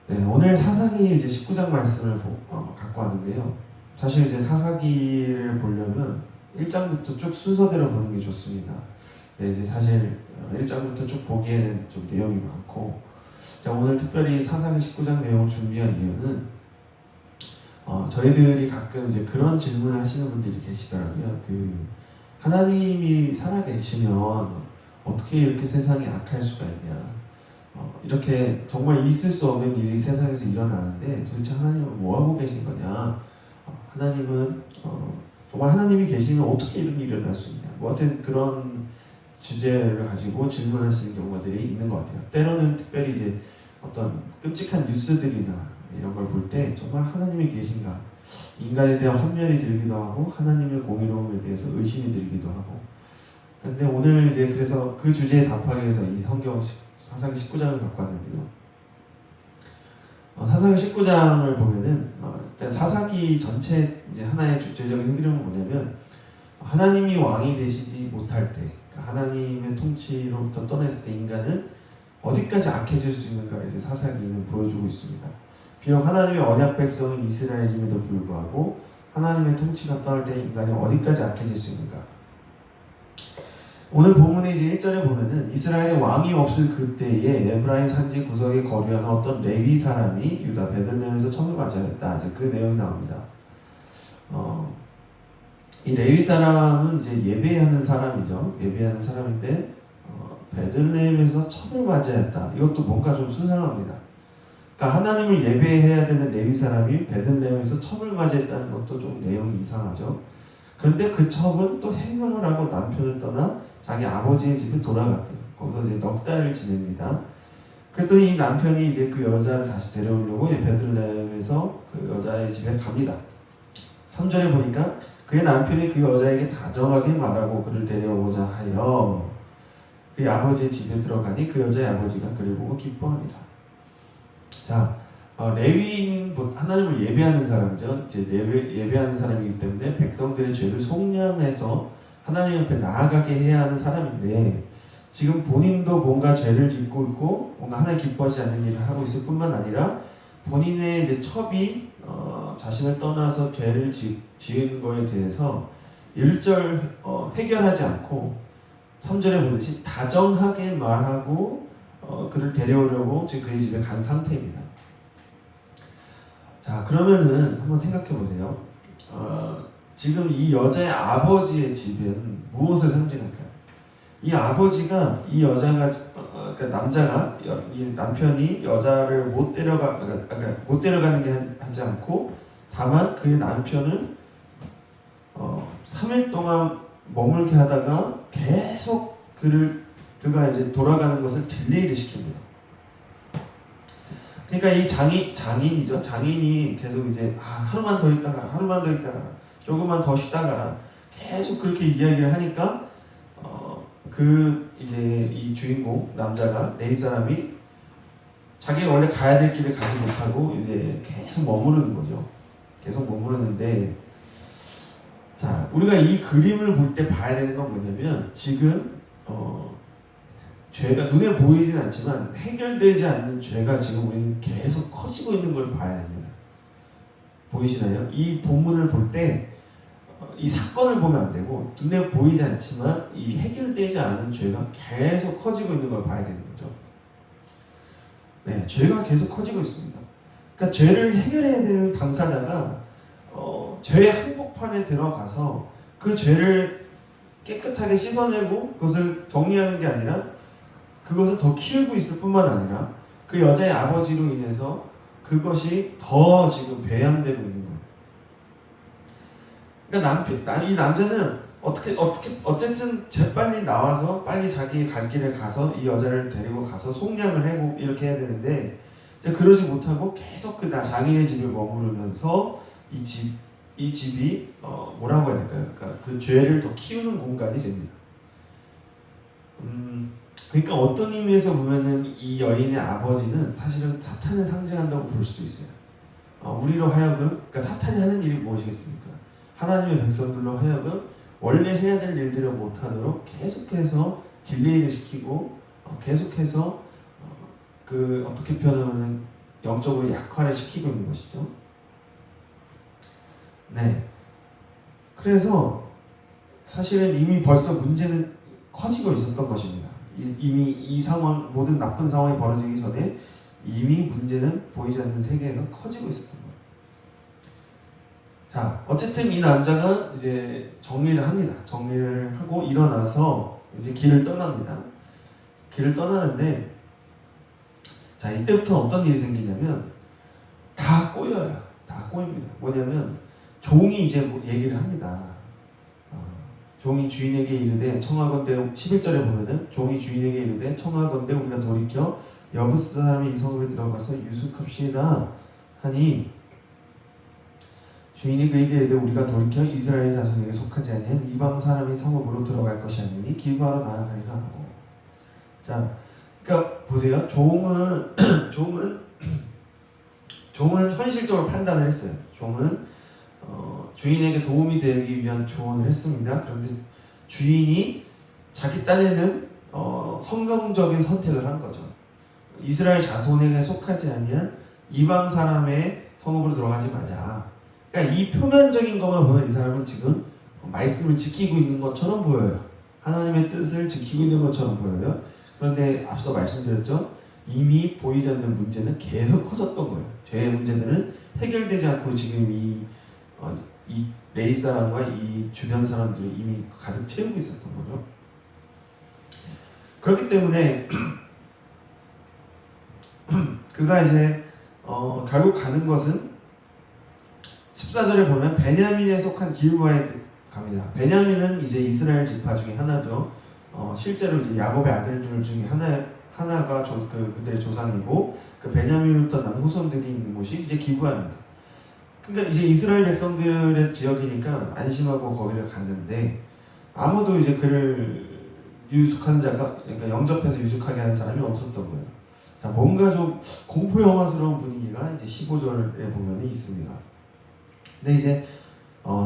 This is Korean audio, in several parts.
네, 오늘 사사기 이제 19장 말씀을 갖고 왔는데요. 사실 이제 사사기를 보려면 1장부터 쭉 순서대로 보는 게 좋습니다. 네, 이제 사실 1장부터 쭉 보기에는 좀 내용이 많고, 자, 오늘 특별히 사사기 19장 내용을 준비한 이유는 저희들이 가끔 이제 그런 질문을 하시는 분들이 계시더라고요. 하나님이 살아계시면 어떻게 이렇게 세상이 악할 수가 있냐? 이렇게 정말 있을 수 없는 일이 세상에서 일어나는데 도대체 하나님은 뭐 하고 계신 거냐? 하나님은 정말 하나님이 계시면 어떻게 이런 일이 일어날 수 있냐? 뭐 하여튼 그런 주제를 가지고 질문하시는 경우들이 있는 것 같아요. 때로는 특별히 이제 어떤 끔찍한 뉴스들이나 이런 걸 볼 때 정말 하나님이 계신가? 인간에 대한 환멸이 들기도 하고 하나님의 공의로움에 대해서 의심이 들기도 하고. 근데 오늘 이제 그래서 그 주제에 답하기 위해서 이 성경 사사기 19장을 갖고 왔는데요. 사사기 19장을 보면은 일단 사사기 전체 이제 하나의 주제적인 흐름은 뭐냐면 하나님이 왕이 되시지 못할 때, 그러니까 하나님의 통치로부터 떠났을 때 인간은 어디까지 악해질 수 있는가를 이제 사사기는 보여주고 있습니다. 비록 하나님의 언약 백성인 이스라엘임에도 불구하고 하나님의 통치가 떠날 때 인간이 어디까지 악해질 수 있는가. 오늘 본문의 이제 1절에 보면은 이스라엘의 왕이 없을 그때에 에브라임 산지 구석에 거류하는 어떤 레위 사람이 유다 베들레헴에서 청을 맞이하였다. 이제 그 내용이 나옵니다. 이 레위 사람은 이제 예배하는 사람이죠. 예배하는 사람인데 베들레헴에서 청을 맞이하였다. 이것도 뭔가 좀 수상합니다. 그러니까 하나님을 예배해야 되는 레위 사람이 베들레헴에서 첩을 맞이했다는 것도 좀 내용이 이상하죠. 그런데 그 첩은 또 행음을 하고 남편을 떠나 자기 아버지의 집에 돌아갔대요. 거기서 이제 넉 달을 지냅니다. 그랬더니 이 남편이 이제 그 여자를 다시 데려오려고 베들레헴에서 그 여자의 집에 갑니다. 3절에 보니까 그의 남편이 그 여자에게 다정하게 말하고 그를 데려오고자 하여 그의 아버지의 집에 들어가니 그 여자의 아버지가 그를 보고 기뻐하니라. 자, 레위인은 하나님을 예배하는 사람이죠. 이제 예배하는 사람이기 때문에 백성들의 죄를 속량해서 하나님 앞에 나아가게 해야 하는 사람인데 지금 본인도 뭔가 죄를 짓고 있고 뭔가 하나님 기뻐하지 않는 일을 하고 있을 뿐만 아니라 본인의 이제 첩이 자신을 떠나서 죄를 지은 거에 대해서 1절 해결하지 않고 3절에 보듯이 다정하게 말하고 그를 데려오려고 지금 그의 집에 간 상태입니다. 자, 그러면은 한번 생각해 보세요. 지금 이 여자의 아버지의 집은 무엇을 상징할까요? 이 아버지가 이 여자가 그러니까 남자가 이 남편이 여자를 못 데려가는 게 하지 않고 다만 그 남편을 3일 동안 머물게 하다가 계속 그가 이제 돌아가는 것을 딜레이를 시킵니다. 그러니까 이 장인이죠. 장인이 계속 이제 하루만 더 있다가 하루만 더 있다가 조금만 더 쉬다가 계속 그렇게 이야기를 하니까 이제 이 주인공 남자가 레위 사람이 자기가 원래 가야 될 길을 가지 못하고 이제 계속 머무르는 거죠. 계속 머무르는데 자, 우리가 이 그림을 볼 때 봐야 되는 건 뭐냐면 지금 죄가 눈에 보이진 않지만 해결되지 않는 죄가 지금 우리는 계속 커지고 있는 걸 봐야 합니다. 보이시나요? 이 본문을 볼 때 이 사건을 보면 안 되고 눈에 보이지 않지만 이 해결되지 않은 죄가 계속 커지고 있는 걸 봐야 되는 거죠. 네, 죄가 계속 커지고 있습니다. 그러니까 죄를 해결해야 되는 당사자가 죄의 한복판에 들어가서 그 죄를 깨끗하게 씻어내고 그것을 정리하는 게 아니라 그것을 더 키우고 있을 뿐만 아니라 그 여자의 아버지로 인해서 그것이 더 지금 배양되고 있는 거예요. 그러니까 이 남자는 어쨌든 재빨리 나와서 빨리 자기 갈 길을 가서 이 여자를 데리고 가서 속량을 하고 이렇게 해야 되는데 이제 그러지 못하고 계속 자기의 집에 머무르면서 이 집이 뭐라고 해야 될까요? 그러니까 그 죄를 더 키우는 공간이 됩니다. 그러니까 어떤 의미에서 보면은 이 여인의 아버지는 사실은 사탄을 상징한다고 볼 수도 있어요. 우리로 하여금 그러니까 사탄이 하는 일이 무엇이겠습니까? 하나님의 백성들로 하여금 원래 해야 될 일들을 못하도록 계속해서 딜레이를 시키고 계속해서 어떻게 표현하면 영적으로 약화를 시키고 있는 것이죠. 네. 그래서 사실은 이미 벌써 문제는 커지고 있었던 것입니다. 이미 이 상황, 모든 나쁜 상황이 벌어지기 전에 이미 문제는 보이지 않는 세계에서 커지고 있었던 거예요. 자, 어쨌든 이 남자가 이제 정리를 합니다. 정리를 하고 일어나서 이제 길을 떠납니다. 길을 떠나는데, 자, 이때부터 어떤 일이 생기냐면 다 꼬여요. 다 꼬입니다. 뭐냐면 종이 이제 얘기를 합니다. 종이 주인에게 이르되 청하건대 11절에 보면은 종이 주인에게 이르되 청하건대 우리가 돌이켜 여부스 사람의 이 성읍에 들어가서 유숙합시다 하니 주인이 그에게 이르되 우리가 돌이켜 이스라엘 자손에게 속하지 아니한 이방 사람의 성읍으로 들어갈 것이 아니니 기구하러 나아가리라 하고. 자, 그러니까 보세요. 종은 현실적으로 판단을 했어요. 종은 주인에게 도움이 되기 위한 조언을 했습니다. 그런데 주인이 자기 딴에는 성경적인 선택을 한 거죠. 이스라엘 자손에게 속하지 아니한 이방 사람의 성읍으로 들어가지 마자. 그러니까 이 표면적인 것만 보면 이 사람은 지금 말씀을 지키고 있는 것처럼 보여요. 하나님의 뜻을 지키고 있는 것처럼 보여요. 그런데 앞서 말씀드렸죠. 이미 보이지 않는 문제는 계속 커졌던 거예요. 죄의 문제들은 해결되지 않고 지금 이 레이 사람과 이 주변 사람들이 이미 가득 채우고 있었던 거죠. 그렇기 때문에 그가 이제 결국 가는 것은 14절에 보면 베냐민에 속한 기브아에 갑니다. 베냐민은 이제 이스라엘 지파 중에 하나죠. 실제로 이제 야곱의 아들들 중에 하나가 그들의 조상이고 그 베냐민부터 난 후손들이 있는 곳이 이제 기브아입니다. 그러니까 이제 이스라엘 백성들의 지역이니까 안심하고 거기를 갔는데 아무도 이제 그를 유숙하는 자가, 그러니까 영접해서 유숙하게 하는 사람이 없었던 거예요. 자, 뭔가 좀 공포 영화스러운 분위기가 이제 15절에 보면 있습니다. 근데 이제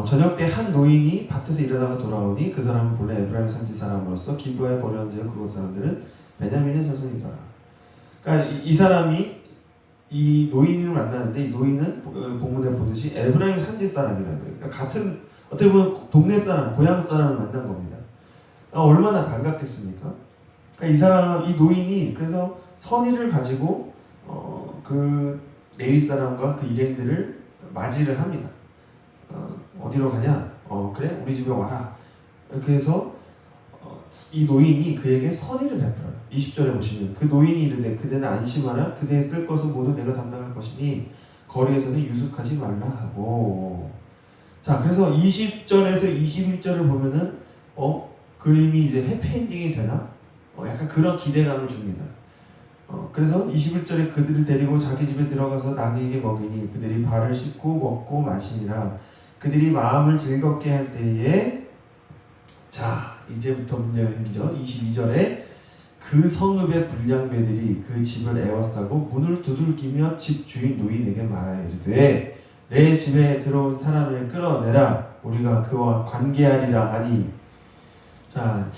저녁 때 한 노인이 밭에서 일하다가 돌아오니 그 사람은 본래 에브라임 산지 사람으로서 기브아에 거류한 자 그곳 사람들은 베냐민의 자손이더라. 그러니까 이 사람이 이 노인을 만나는데 이 노인은 본문에 보듯이 에브라임 산지 사람이라는 거예요. 그러니까 같은 어떻게 보면 동네 사람, 고향 사람을 만난 겁니다. 얼마나 반갑겠습니까? 그러니까 이 노인이 그래서 선의를 가지고 그 레위 사람과 그 일행들을 맞이를 합니다. 어디로 가냐? 그래? 우리 집에 와라. 이렇게 해서 이 노인이 그에게 선의를 베풀어요. 20절에 보시면 그 노인이 이르되 그대는 안심하라. 그대의 쓸 것은 모두 내가 담당할 것이니 거리에서는 유숙하지 말라 하고. 자, 그래서 20절에서 21절을 보면은 그림이 이제 해피엔딩이 되나? 약간 그런 기대감을 줍니다. 그래서 21절에 그들을 데리고 자기 집에 들어가서 나귀에게 먹이니 그들이 발을 씻고 먹고 마시니라. 그들이 마음을 즐겁게 할 때에, 자, 이제부터 문제가 생기죠. 22절에 그 성읍의 불량배들이 그 집을 에워싸고 문을 두들기며 집 주인 노인에게 말하여 이르되 내 집에 들어온 사람을 끌어내라. 우리가 그와 관계하리라 하니. 자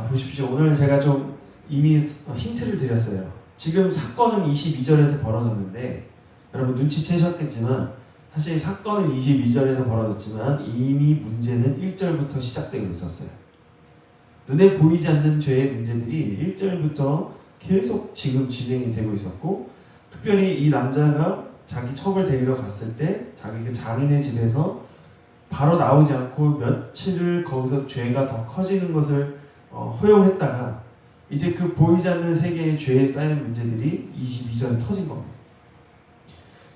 보십시오. 오늘 제가 좀 이미 힌트를 드렸어요. 지금 사건은 22절에서 벌어졌는데 여러분 눈치채셨겠지만 사실 사건은 22절에서 벌어졌지만 이미 문제는 1절부터 시작되고 있었어요. 눈에 보이지 않는 죄의 문제들이 1절부터 계속 지금 진행이 되고 있었고, 특별히 이 남자가 자기 첩을 데리러 갔을 때 자기 그 장인의 집에서 바로 나오지 않고 며칠을 거기서 죄가 더 커지는 것을 허용했다가 이제 그 보이지 않는 세계의 죄에 쌓인 문제들이 22절에 터진 겁니다.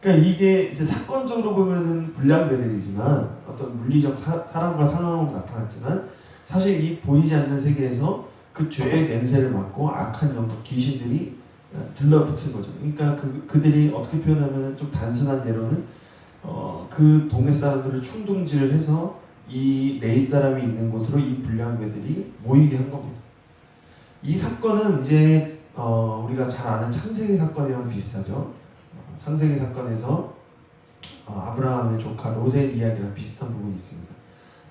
그러니까 이게 이제 사건적으로 보면은 불량배들이지만 어떤 물리적 사람과 상황으로 나타났지만 사실 이 보이지 않는 세계에서 그 죄의 냄새를 맡고 악한 영적 귀신들이 들러붙은 거죠. 그러니까 그들이 어떻게 표현하면 좀 단순한 예로는 그 동네 사람들을 충동질을 해서 이 레이 사람이 있는 곳으로 이 불량배들이 모이게 한 겁니다. 이 사건은 이제 우리가 잘 아는 창세기 사건이랑 비슷하죠. 창세기 사건에서 아브라함의 조카 롯의 이야기랑 비슷한 부분이 있습니다.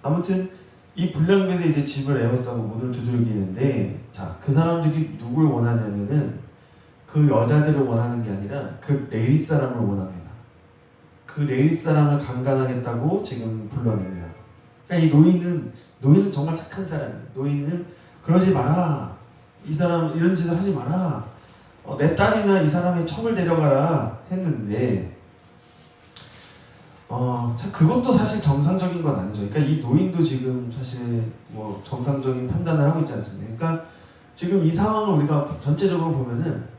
아무튼 이 불량배들이 이제 집을 에워싸고 문을 두들기는데, 자, 그 사람들이 누굴 원하냐면은 그 여자들을 원하는 게 아니라 그 레위 사람을 원합니다. 그 레위 사람을 강간하겠다고 지금 불러냅니다. 그러니까 이 노인은 정말 착한 사람이에요. 노인은 그러지 마라. 이 사람 이런 짓을 하지 마라. 내 딸이나 이 사람의 첩을 데려가라 했는데 참 그것도 사실 정상적인 건 아니죠. 그러니까 이 노인도 지금 사실 뭐 정상적인 판단을 하고 있지 않습니까? 그러니까 지금 이 상황을 우리가 전체적으로 보면은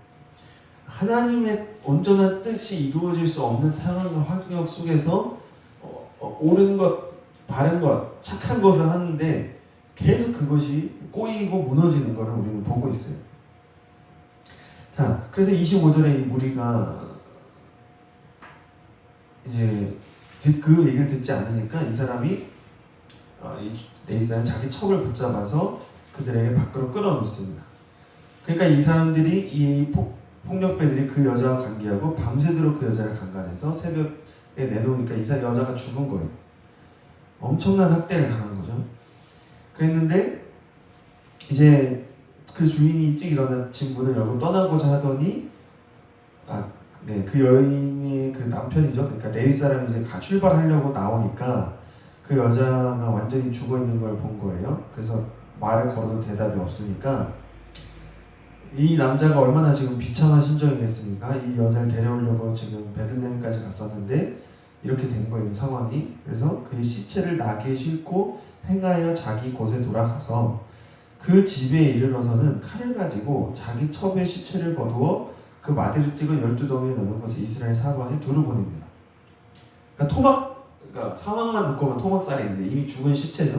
하나님의 온전한 뜻이 이루어질 수 없는 상황과 환경 속에서 옳은 것, 바른 것, 착한 것을 하는데 계속 그것이 꼬이고 무너지는 것을 우리는 보고 있어요. 자, 그래서 25절에 이 무리가 이제 그 얘기를 듣지 않으니까 이 사람이 이 레위 사람이 자기 첩을 붙잡아서 그들에게 밖으로 끌어놓습니다. 그러니까 이 사람들이 이 폭력배들이 그 여자와 관계하고 밤새도록 그 여자를 강간해서 새벽에 내놓으니까 이 여자가 죽은 거예요. 엄청난 학대를 당한 거죠. 그랬는데 이제 그 주인이 일찍 일어나 집 문을 열고 떠나고자 하더니 그 여인이 그 남편이죠. 그러니까 레위 사람이 이제 출발하려고 나오니까 그 여자가 완전히 죽어 있는 걸 본 거예요. 그래서 말을 걸어도 대답이 없으니까 이 남자가 얼마나 지금 비참한 심정이겠습니까? 이 여자를 데려오려고 지금 베들레헴까지 갔었는데 이렇게 된 거예요, 상황이. 그래서 그의 시체를 나귀에 싣고 행하여 자기 곳에 돌아가서 그 집에 이르러서는 칼을 가지고 자기 첩의 시체를 거두어 그 마디를 찍어 12덩이에 넣는 것을 이스라엘 사방에 두루 보냅니다. 그러니까 상황만 듣고 보면 토막살이인데 이미 죽은 시체죠.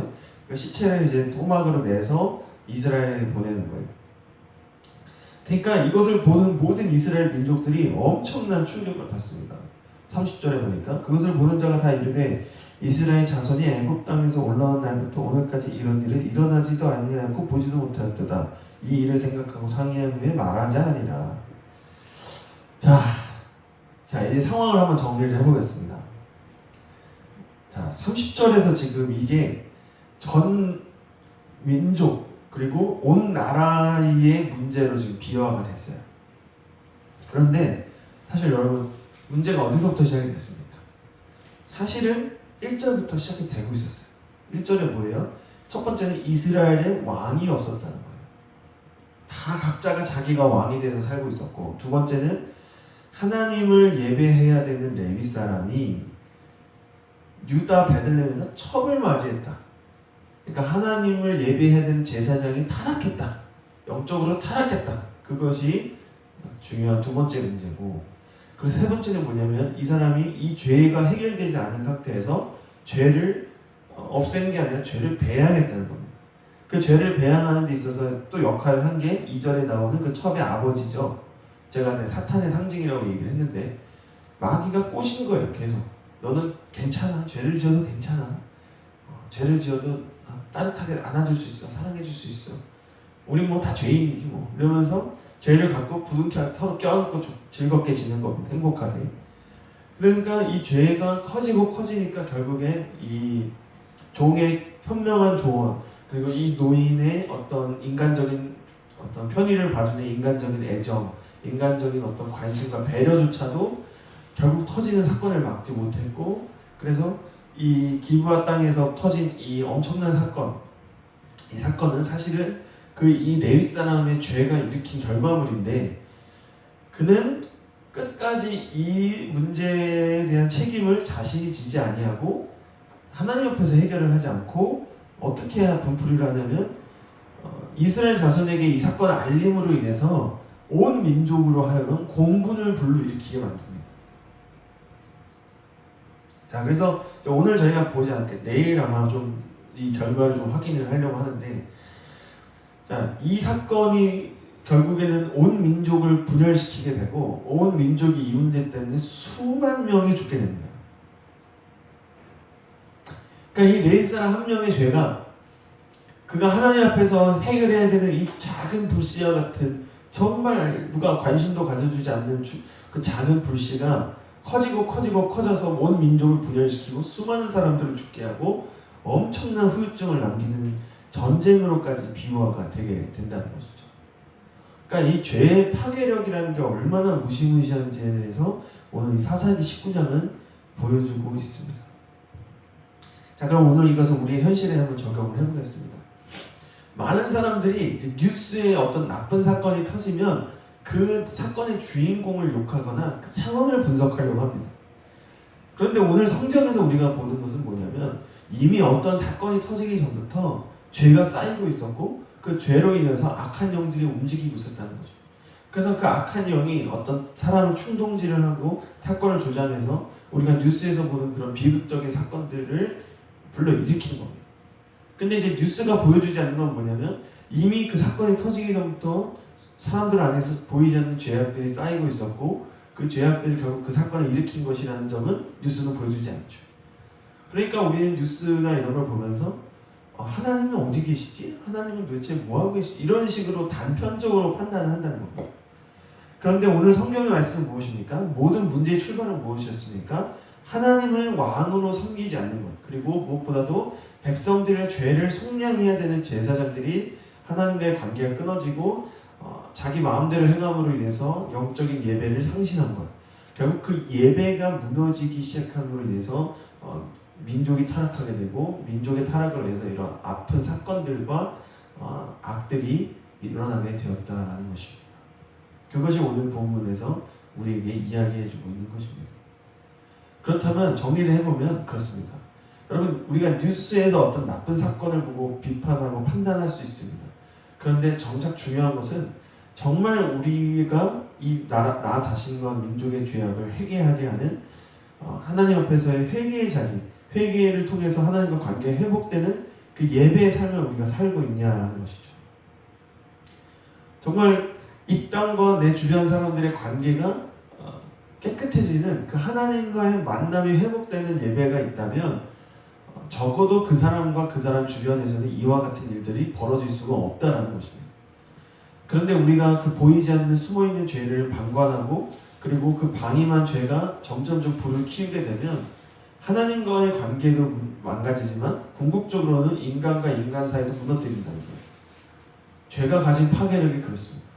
그러니까 시체를 이제 토막으로 내서 이스라엘에 보내는 거예요. 그러니까 이것을 보는 모든 이스라엘 민족들이 엄청난 충격을 받습니다. 30절에 보니까 그것을 보는 자가 다 이르되 이스라엘 자손이 애굽 땅에서 올라온 날부터 오늘까지 이런 일은 일어나지도 아니하고 보지도 못하였도다. 이 일을 생각하고 상의한 후에 말하자 하니라. 자 이제 상황을 한번 정리를 해보겠습니다. 자 30절에서 지금 이게 전 민족 그리고 온 나라의 문제로 지금 비화가 됐어요. 그런데 사실 여러분 문제가 어디서부터 시작이 됐습니까? 사실은 1절부터 시작이 되고 있었어요. 1절에 뭐예요? 첫 번째는 이스라엘에 왕이 없었다는 거예요. 다 각자가 자기가 왕이 돼서 살고 있었고, 두 번째는 하나님을 예배해야 되는 레위 사람이 유다 베들레헴에서 첩을 맞이했다. 그러니까 하나님을 예배해야 되는 제사장이 타락했다. 영적으로 타락했다. 그것이 중요한 두 번째 문제고, 그리고 세 번째는 뭐냐면 이 사람이 이 죄가 해결되지 않은 상태에서 죄를 없앤 게 아니라 죄를 배양했다는 겁니다. 그 죄를 배양하는 데 있어서 또 역할을 한 게 2절에 나오는 그 첩의 아버지죠. 제가 사탄의 상징이라고 얘기를 했는데 마귀가 꼬신 거예요. 계속 너는 괜찮아. 죄를 지어도 괜찮아. 죄를 지어도 따뜻하게 안아줄 수 있어. 사랑해줄 수 있어. 우린 뭐 다 죄인이지 뭐. 이러면서 죄를 갖고 부둥켜 서로 껴안고 즐겁게 지는 겁니다. 행복하게. 그러니까 이 죄가 커지고 커지니까 결국에 이 종의 현명한 조언 그리고 이 노인의 어떤 인간적인 어떤 편의를 봐주는 인간적인 애정, 인간적인 어떤 관심과 배려조차도 결국 터지는 사건을 막지 못했고, 그래서 이 기브아 땅에서 터진 이 엄청난 사건, 이 사건은 사실은 이 레위 사람의 죄가 일으킨 결과물인데, 그는 끝까지 이 문제에 대한 책임을 자신이 지지 아니하고 하나님 옆에서 해결을 하지 않고 어떻게 해야 분풀이를 하냐면 이스라엘 자손에게 이 사건을 알림으로 인해서 온 민족으로 하여금 공분을 불러일으키게 만듭니다. 자, 그래서 오늘 저희가 보지 않게 내일 아마 좀 이 결과를 좀 확인을 하려고 하는데, 자, 이 사건이 결국에는 온 민족을 분열시키게 되고 온 민족이 이 문제 때문에 수만 명이 죽게 됩니다. 그러니까 이 레위 사람 한 명의 죄가 그가 하나님 앞에서 해결해야 되는 이 작은 불씨와 같은, 정말 누가 관심도 가져주지 않는 그 작은 불씨가 커지고 커져서 온 민족을 분열시키고 수많은 사람들을 죽게 하고 엄청난 후유증을 남기는 전쟁으로까지 비유화가 되게 된다는 것이죠. 그러니까 이 죄의 파괴력이라는 게 얼마나 무시무시한지에 대해서 오늘 이 사사기 19장은 보여주고 있습니다. 자, 그럼 오늘 이것을 우리의 현실에 한번 적용을 해보겠습니다. 많은 사람들이 이제 뉴스에 어떤 나쁜 사건이 터지면 그 사건의 주인공을 욕하거나 그 상황을 분석하려고 합니다. 그런데 오늘 성경에서 우리가 보는 것은 뭐냐면 이미 어떤 사건이 터지기 전부터 죄가 쌓이고 있었고 그 죄로 인해서 악한 영들이 움직이고 있었다는 거죠. 그래서 그 악한 영이 어떤 사람을 충동질을 하고 사건을 조장해서 우리가 뉴스에서 보는 그런 비극적인 사건들을 불러일으키는 겁니다. 근데 이제 뉴스가 보여주지 않는 건 뭐냐면 이미 그 사건이 터지기 전부터 사람들 안에서 보이지 않는 죄악들이 쌓이고 있었고 그 죄악들이 결국 그 사건을 일으킨 것이라는 점은 뉴스는 보여주지 않죠. 그러니까 우리는 뉴스나 이런 걸 보면서 하나님은 어디 계시지? 하나님은 도대체 뭐하고 계시지? 이런 식으로 단편적으로 판단을 한다는 겁니다. 그런데 오늘 성경의 말씀은 무엇입니까? 모든 문제의 출발은 무엇이었습니까? 하나님을 왕으로 섬기지 않는 것, 그리고 무엇보다도 백성들의 죄를 속량해야 되는 제사장들이 하나님과의 관계가 끊어지고 자기 마음대로 행함으로 인해서 영적인 예배를 상실한 것, 결국 그 예배가 무너지기 시작함으로 인해서 민족이 타락하게 되고 민족의 타락으로 인해서 이런 아픈 사건들과 악들이 일어나게 되었다라는 것입니다. 그것이 오늘 본문에서 우리에게 이야기해주고 있는 것입니다. 그렇다면 정리를 해보면 그렇습니다. 여러분, 우리가 뉴스에서 어떤 나쁜 사건을 보고 비판하고 판단할 수 있습니다. 그런데 정작 중요한 것은 정말 우리가 이 나 자신과 민족의 죄악을 회개하게 하는 하나님 앞에서의 회개의 자리, 회개를 통해서 하나님과 관계가 회복되는 그 예배의 삶을 우리가 살고 있냐는 것이죠. 정말 이 땅과 내 주변 사람들의 관계가 깨끗해지는 그 하나님과의 만남이 회복되는 예배가 있다면 적어도 그 사람과 그 사람 주변에서는 이와 같은 일들이 벌어질 수가 없다는 것입니다. 그런데 우리가 그 보이지 않는 숨어있는 죄를 방관하고 그리고 그 방임한 죄가 점점점 불을 키우게 되면 하나님과의 관계도 망가지지만 궁극적으로는 인간과 인간 사이도 무너뜨린다는 거예요. 죄가 가진 파괴력이 그렇습니다.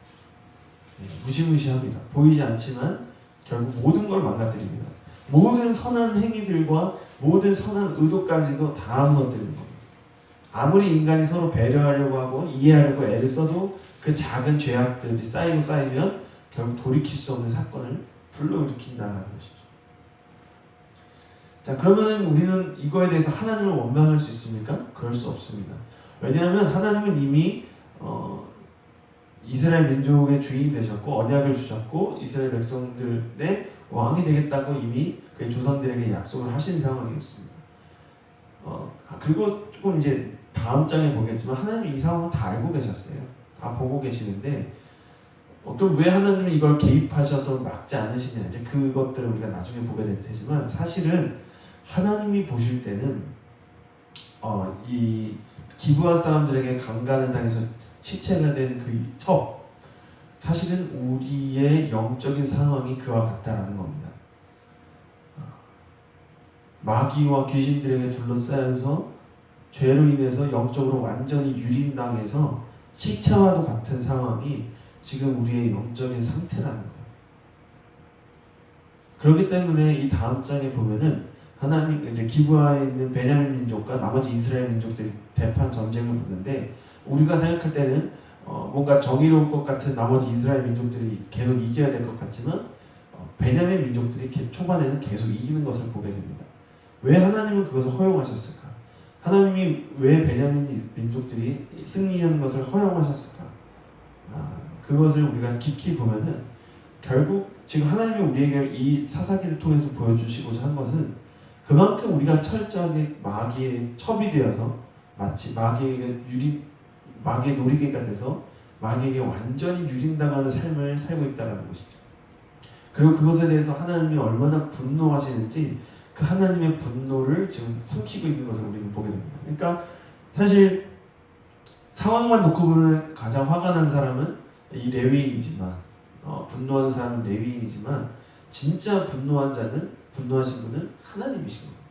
무시무시합니다. 보이지 않지만 결국 모든 걸 망가뜨립니다. 모든 선한 행위들과 모든 선한 의도까지도 다 무너뜨리는 겁니다. 아무리 인간이 서로 배려하려고 하고 이해하려고 애를 써도 그 작은 죄악들이 쌓이고 쌓이면 결국 돌이킬 수 없는 사건을 불러일으킨다는 것이죠. 자, 그러면 우리는 이거에 대해서 하나님을 원망할 수 있습니까? 그럴 수 없습니다. 왜냐하면 하나님은 이미 이스라엘 민족의 주인이 되셨고 언약을 주셨고 이스라엘 백성들의 왕이 되겠다고 이미 그의 조상들에게 약속을 하신 상황이었습니다. 그리고 조금 이제 다음 장에 보겠지만 하나님이 이 상황을 다 알고 계셨어요. 다 보고 계시는데 그럼 왜 하나님은 이걸 개입하셔서 막지 않으시냐, 이제 그것들을 우리가 나중에 보게 될 테지만 사실은 하나님이 보실 때는 이 기브아 사람들에게 강간을 당해서 시체가 된 그 첩, 사실은 우리의 영적인 상황이 그와 같다라는 겁니다. 마귀와 귀신들에게 둘러싸여서 죄로 인해서 영적으로 완전히 유린당해서 시체와도 같은 상황이 지금 우리의 영적인 상태라는 거예요. 그렇기 때문에 이 다음 장에 보면은 하나님 이제 기브아에 있는 베냐민 민족과 나머지 이스라엘 민족들이 대판 전쟁을 붙는데 우리가 생각할 때는 뭔가 정의로울 것 같은 나머지 이스라엘 민족들이 계속 이겨야 될 것 같지만 베냐민 민족들이 초반에는 계속 이기는 것을 보게 됩니다. 왜 하나님은 그것을 허용하셨을까? 하나님이 왜 베냐민 민족들이 승리하는 것을 허용하셨을까? 그것을 우리가 깊이 보면은 결국 지금 하나님이 우리에게 이 사사기를 통해서 보여주시고자 한 것은 그만큼 우리가 철저하게 마귀의 첩이 되어서 마치 마귀의 놀이개가 돼서 마귀에게 완전히 유린당하는 삶을 살고 있다는 것이죠. 그리고 그것에 대해서 하나님이 얼마나 분노하시는지 그 하나님의 분노를 지금 삼키고 있는 것을 우리는 보게 됩니다. 그러니까 사실 상황만 놓고 보면 가장 화가 난 사람은 이 레위인이지만 분노하는 사람은 레위인이지만 진짜 분노하신 분은 하나님이신 겁니다.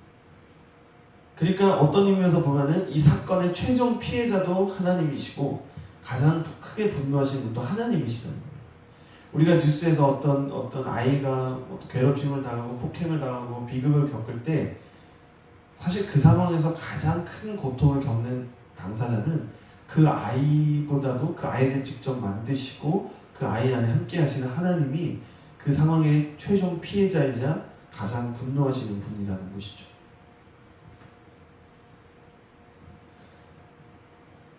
그러니까 어떤 의미에서 보면은 이 사건의 최종 피해자도 하나님이시고 가장 크게 분노하시는 분도 하나님이시라는 거예요. 우리가 뉴스에서 어떤 아이가 괴롭힘을 당하고 폭행을 당하고 비극을 겪을 때 사실 그 상황에서 가장 큰 고통을 겪는 당사자는 그 아이보다도 그 아이를 직접 만드시고 그 아이 안에 함께 하시는 하나님이 그 상황의 최종 피해자이자 가장 분노하시는 분이라는 것이죠.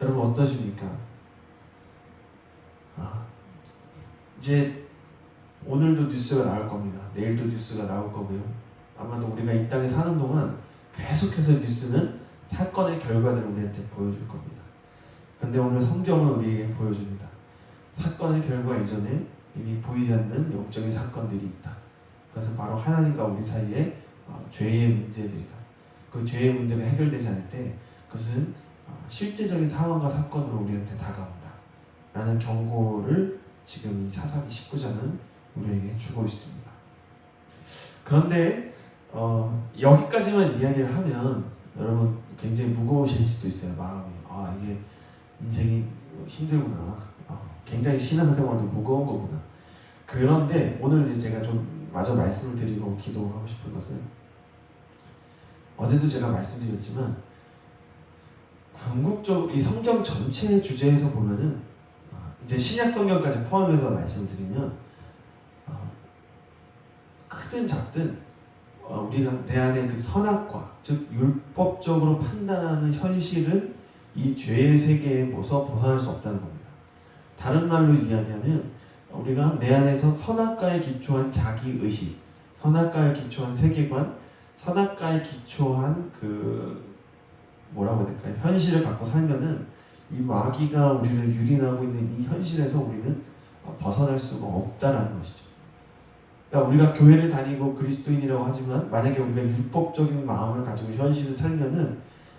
여러분 어떠십니까? 이제 오늘도 뉴스가 나올 겁니다. 내일도 뉴스가 나올 거고요. 아마도 우리가 이 땅에 사는 동안 계속해서 뉴스는 사건의 결과들을 우리한테 보여줄 겁니다. 근데 오늘 성경은 우리에게 보여줍니다. 사건의 결과 이전에 이미 보이지 않는 영적인 사건들이 있다. 그것은 바로 하나님과 우리 사이의 죄의 문제들이다. 그 죄의 문제가 해결되지 않을 때 그것은 실제적인 상황과 사건으로 우리한테 다가온다 라는 경고를 지금 이 사사기 19장은 우리에게 주고 있습니다. 그런데 여기까지만 이야기를 하면 여러분 굉장히 무거우실 수도 있어요. 마음이 이게 인생이 힘들구나, 굉장히 신앙생활도 무거운 거구나. 그런데 오늘 이제 제가 좀 마저 말씀을 드리고 기도하고 싶은 것은, 어제도 제가 말씀드렸지만 궁극적으로 이 성경 전체의 주제에서 보면은 이제 신약 성경까지 포함해서 말씀드리면 크든 작든 우리가 내 안에 그 선악과, 즉 율법적으로 판단하는 현실은 이 죄의 세계에서 벗어날 수 없다는 겁니다. 다른 말로 이야기하면 우리가 내 안에서 선악과에 기초한 자기의식, 선악과에 기초한 세계관, 선악과에 기초한 뭐라고 해야 될까요? 현실을 갖고 살면은 이 마귀가 우리를 유린하고 있는 이 현실에서 우리는 벗어날 수가 없다라는 것이죠. 그러니까 우리가 교회를 다니고 그리스도인이라고 하지만 만약에 우리가 율법적인 마음을 가지고 현실을 살면은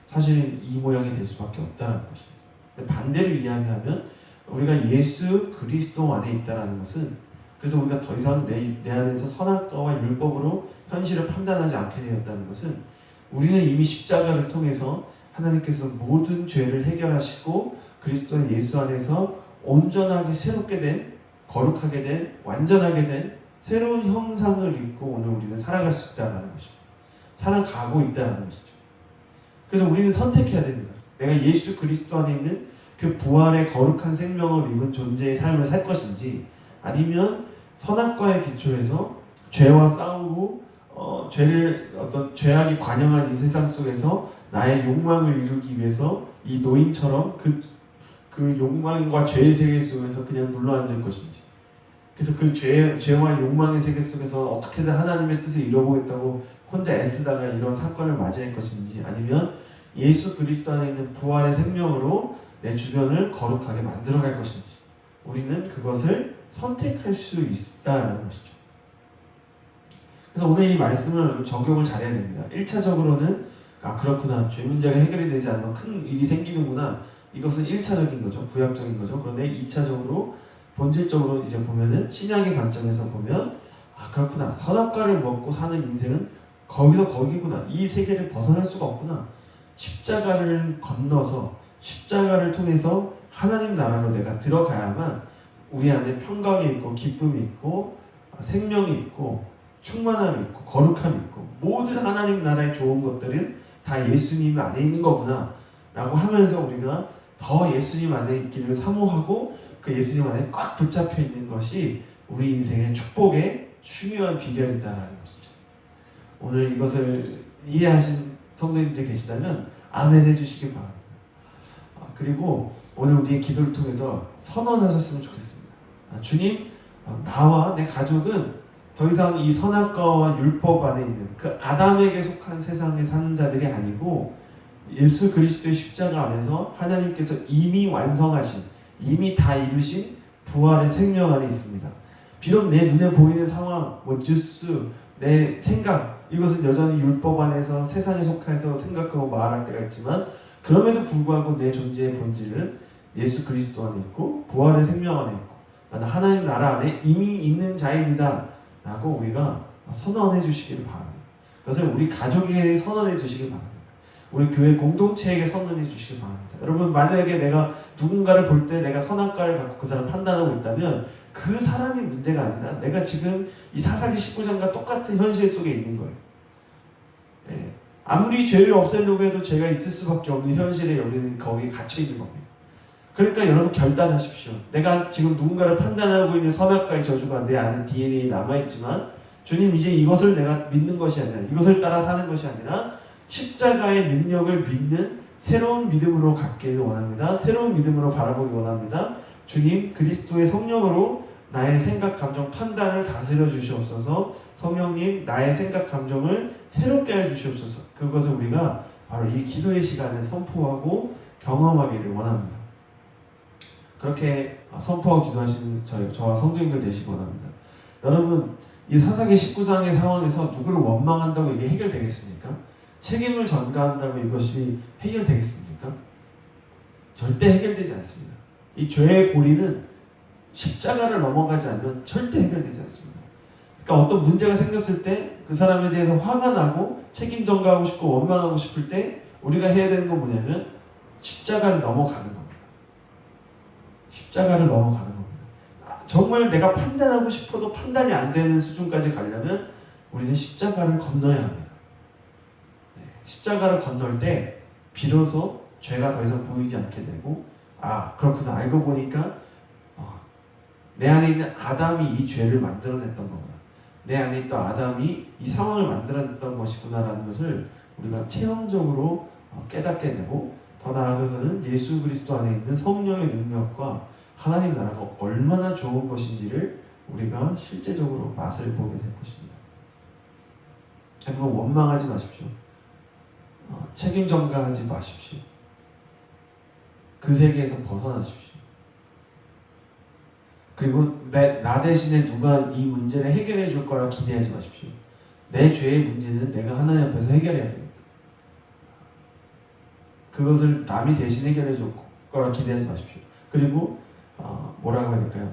사실 이 모양이 될 수밖에 없다라는 것입니다. 근데 반대로 이야기하면 우리가 예수 그리스도 안에 있다라는 것은, 그래서 우리가 더 이상 내 안에서 선악과와 율법으로 현실을 판단하지 않게 되었다는 것은, 우리는 이미 십자가를 통해서 하나님께서 모든 죄를 해결하시고 그리스도 예수 안에서 온전하게 새롭게 된, 거룩하게 된, 완전하게 된 새로운 형상을 입고 오늘 우리는 살아갈 수 있다는 것입니다. 살아가고 있다는 것이죠. 그래서 우리는 선택해야 됩니다. 내가 예수 그리스도 안에 있는 그 부활의 거룩한 생명을 입은 존재의 삶을 살 것인지, 아니면 선악과의 기초에서 죄와 싸우고 죄악이 관영한 이 세상 속에서 나의 욕망을 이루기 위해서 이 노인처럼 그 욕망과 죄의 세계 속에서 그냥 눌러앉을 것인지, 그래서 그 죄와 욕망의 세계 속에서 어떻게든 하나님의 뜻을 이뤄보겠다고 혼자 애쓰다가 이런 사건을 맞이할 것인지, 아니면 예수 그리스도 안에 있는 부활의 생명으로 내 주변을 거룩하게 만들어갈 것인지, 우리는 그것을 선택할 수 있다라는 것이죠. 그래서 오늘 이 말씀을 적용을 잘해야 됩니다. 1차적으로는 그렇구나, 죄 문제가 해결이 되지 않으면 큰 일이 생기는구나, 이것은 1차적인 거죠. 구약적인 거죠. 그런데 2차적으로 본질적으로 이제 보면은 신약의 관점에서 보면 그렇구나, 선악과를 먹고 사는 인생은 거기서 거기구나, 이 세계를 벗어날 수가 없구나, 십자가를 건너서 십자가를 통해서 하나님 나라로 내가 들어가야만 우리 안에 평강이 있고 기쁨이 있고 생명이 있고 충만함이 있고 거룩함이 있고 모든 하나님 나라의 좋은 것들은 다 예수님 안에 있는 거구나 라고 하면서 우리가 더 예수님 안에 있기를 사모하고 그 예수님 안에 꽉 붙잡혀 있는 것이 우리 인생의 축복의 중요한 비결이다라는 것이죠. 오늘 이것을 이해하신 성도님들 계시다면 아멘 해주시기 바랍니다. 그리고 오늘 우리의 기도를 통해서 선언하셨으면 좋겠습니다. 주님, 나와 내 가족은 더 이상 이 선악과와 율법 안에 있는 그 아담에게 속한 세상에 사는 자들이 아니고 예수 그리스도의 십자가 안에서 하나님께서 이미 완성하신, 이미 다 이루신 부활의 생명 안에 있습니다. 비록 내 눈에 보이는 상황, 뉴스, 내 생각, 이것은 여전히 율법 안에서 세상에 속해서 생각하고 말할 때가 있지만, 그럼에도 불구하고 내 존재의 본질은 예수 그리스도 안에 있고 부활의 생명 안에 있고 나는 하나님 나라 안에 이미 있는 자입니다 라고 우리가 선언해 주시기를 바랍니다. 그것을 우리 가족에게 선언해 주시기 바랍니다. 우리 교회 공동체에게 선언해 주시기 바랍니다. 여러분, 만약에 내가 누군가를 볼 때 내가 선악과를 갖고 그 사람을 판단하고 있다면 그 사람이 문제가 아니라 내가 지금 이 사사기 19장과 똑같은 현실 속에 있는 거예요. 예. 아무리 죄를 없애려고 해도 죄가 있을 수밖에 없는 현실에 우리는 거기에 갇혀 있는 겁니다. 그러니까 여러분, 결단하십시오. 내가 지금 누군가를 판단하고 있는 선악과의 저주가 내 안에 DNA에 남아있지만 주님, 이제 이것을 내가 믿는 것이 아니라, 이것을 따라 사는 것이 아니라 십자가의 능력을 믿는 새로운 믿음으로 갖기를 원합니다. 새로운 믿음으로 바라보기 원합니다. 주님, 그리스도의 성령으로 나의 생각, 감정, 판단을 다스려 주시옵소서. 성령님, 나의 생각, 감정을 새롭게 해 주시옵소서. 그것을 우리가 바로 이 기도의 시간에 선포하고 경험하기를 원합니다. 그렇게 선포하고 기도하시는 저와 성도님들 되시기 원합니다. 여러분, 이 사사기 19장의 상황에서 누구를 원망한다고 이게 해결되겠습니까? 책임을 전가한다고 이것이 해결되겠습니까? 절대 해결되지 않습니다. 이 죄의 고리는 십자가를 넘어가지 않으면 절대 해결되지 않습니다. 그러니까 어떤 문제가 생겼을 때 그 사람에 대해서 화가 나고 책임 전가하고 싶고 원망하고 싶을 때 우리가 해야 되는 건 뭐냐면 십자가를 넘어가는 겁니다. 십자가를 넘어가는 겁니다. 정말 내가 판단하고 싶어도 판단이 안 되는 수준까지 가려면 우리는 십자가를 건너야 합니다. 십자가를 건널 때 비로소 죄가 더 이상 보이지 않게 되고, 그렇구나, 알고 보니까 내 안에 있는 아담이 이 죄를 만들어냈던 거구나, 내 안에 있던 아담이 이 상황을 만들어냈던 것이구나라는 것을 우리가 체험적으로 깨닫게 되고, 더 나아가서는 예수 그리스도 안에 있는 성령의 능력과 하나님 나라가 얼마나 좋은 것인지를 우리가 실제적으로 맛을 보게 될 것입니다. 여러분, 원망하지 마십시오. 책임 전가하지 마십시오. 그 세계에서 벗어나십시오. 그리고 나 대신에 누가 이 문제를 해결해 줄 거라 기대하지 마십시오. 내 죄의 문제는 내가 하나님 앞에서 해결해야 됩니다. 그것을 남이 대신 해결해 줄 거라 기대하지 마십시오. 그리고 뭐라고 해야 될까요?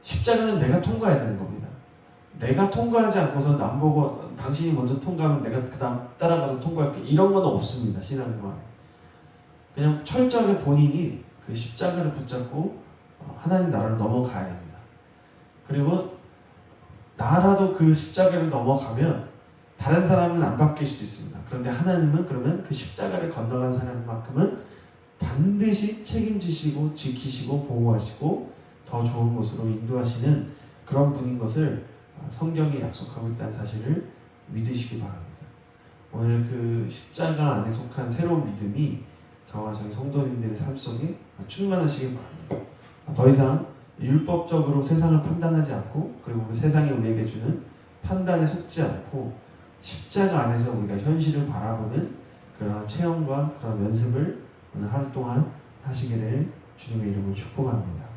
십자가는 내가 통과해야 되는 겁니다. 내가 통과하지 않고서 남 보고 당신이 먼저 통과하면 내가 그 다음 따라가서 통과할게, 이런 건 없습니다. 신앙생활에 그냥 철저하게 본인이 그 십자가를 붙잡고 하나님 나라를 넘어가야 됩니다. 그리고 나라도 그 십자가를 넘어가면 다른 사람은 안 바뀔 수도 있습니다. 그런데 하나님은 그러면 그 십자가를 건너간 사람만큼은 반드시 책임지시고 지키시고 보호하시고 더 좋은 곳으로 인도하시는 그런 분인 것을 성경이 약속하고 있다는 사실을 믿으시기 바랍니다. 오늘 그 십자가 안에 속한 새로운 믿음이 저와 저희 성도님들의 삶 속에 충만하시기 바랍니다. 더 이상 율법적으로 세상을 판단하지 않고, 그리고 그 세상이 우리에게 주는 판단에 속지 않고 십자가 안에서 우리가 현실을 바라보는 그런 체험과 그런 연습을 오늘 하루 동안 하시기를 주님의 이름으로 축복합니다.